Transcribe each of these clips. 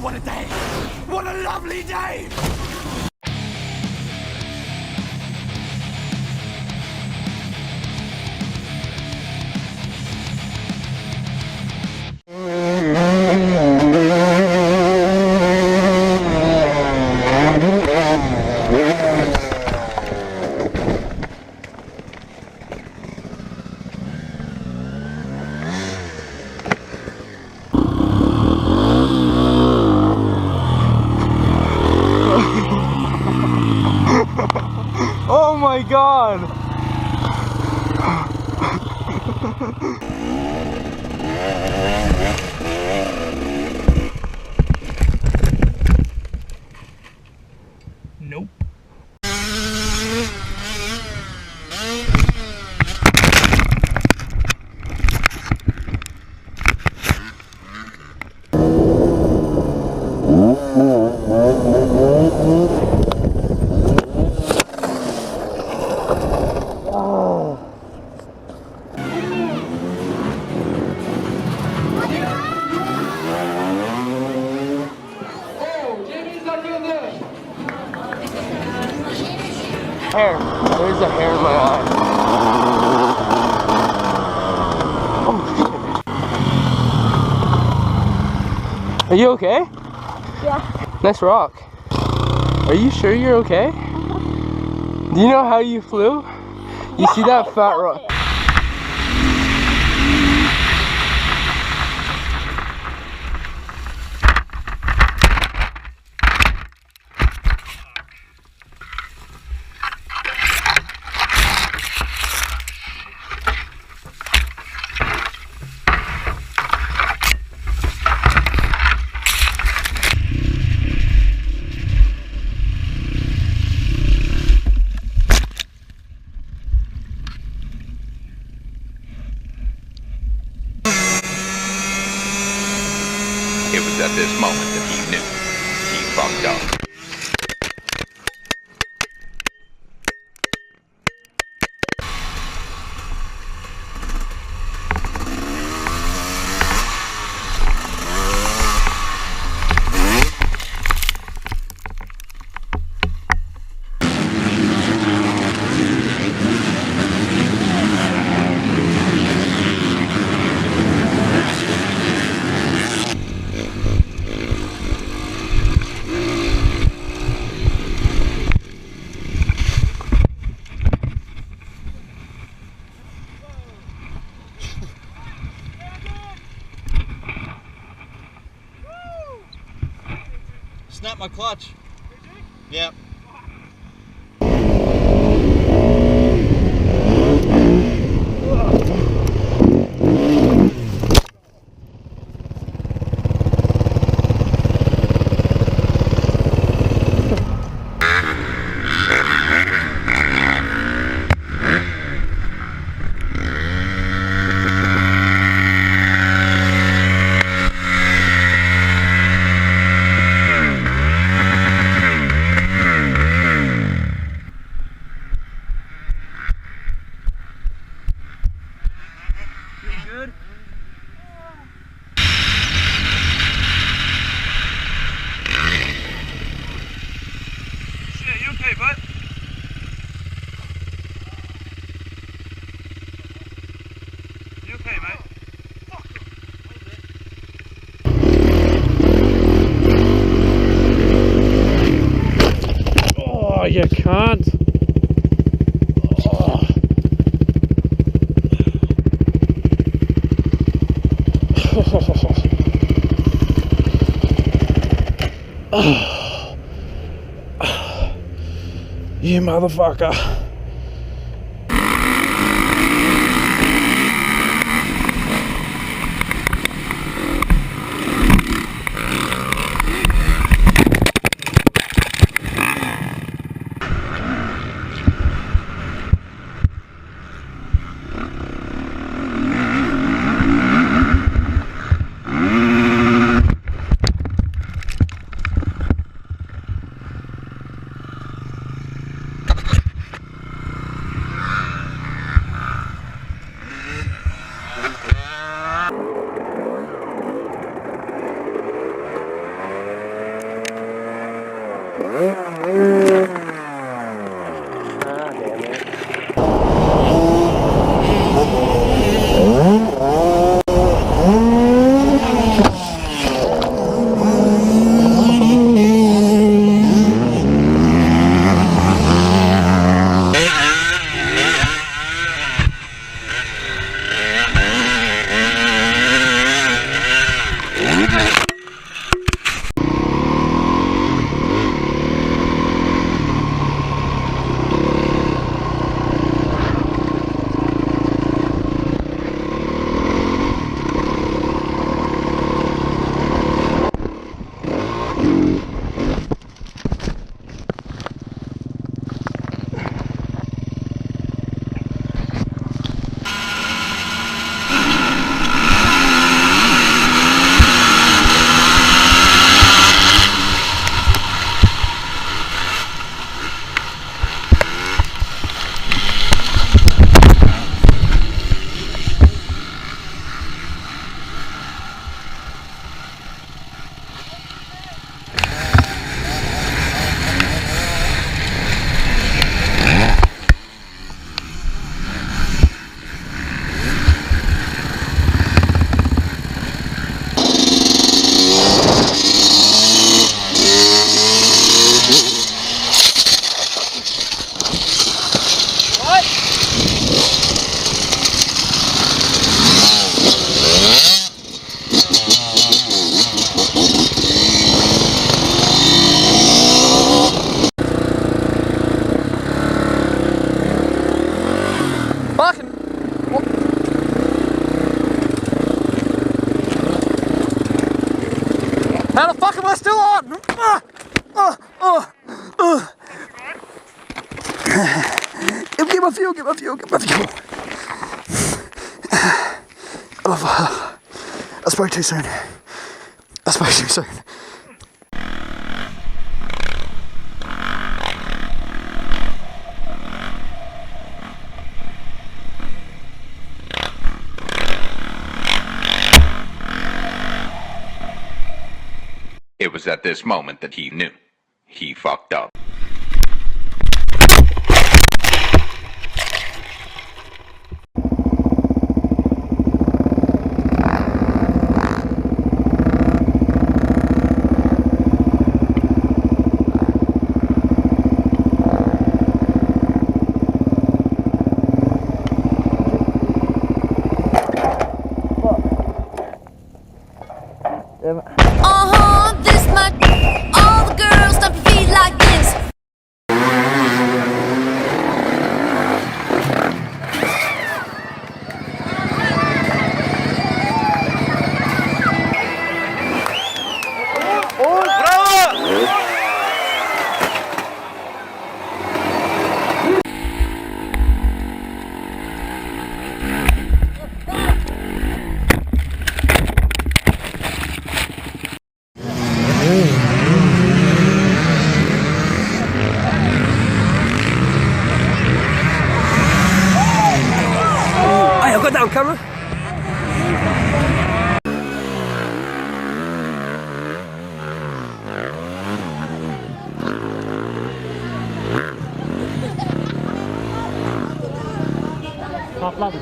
what a day! What a lovely day! Oh my god! Nope. Hair. There's a hair in my eye. Oh shit. Are you okay? Yeah. Nice rock. Are you sure you're okay? Do you know how you flew? You see that fat rock? It was at this moment that he knew he fucked up. Snap my clutch. Yep. Oh, you can't. You motherfucker. How the fuck am I still on? Get my fuel, get my fuel, get my fuel. Oh, I spoke too soon. I spoke too soon. It was at this moment that he knew. He fucked up. This much. All the girls stomp your feet like this. Hey, I've got that on camera. Patladı.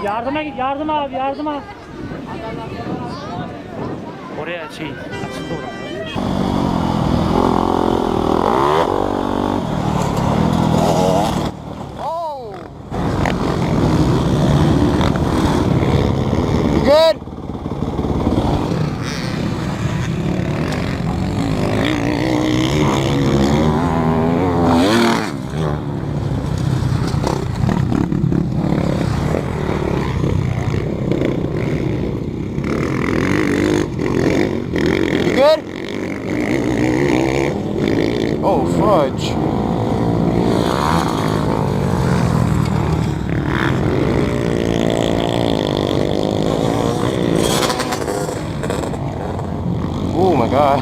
Yardıma git, yardıma abi, yardıma. Oraya şey, açıldı orada. Good. Good. Oh, fudge. Oh my god.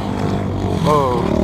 Oh.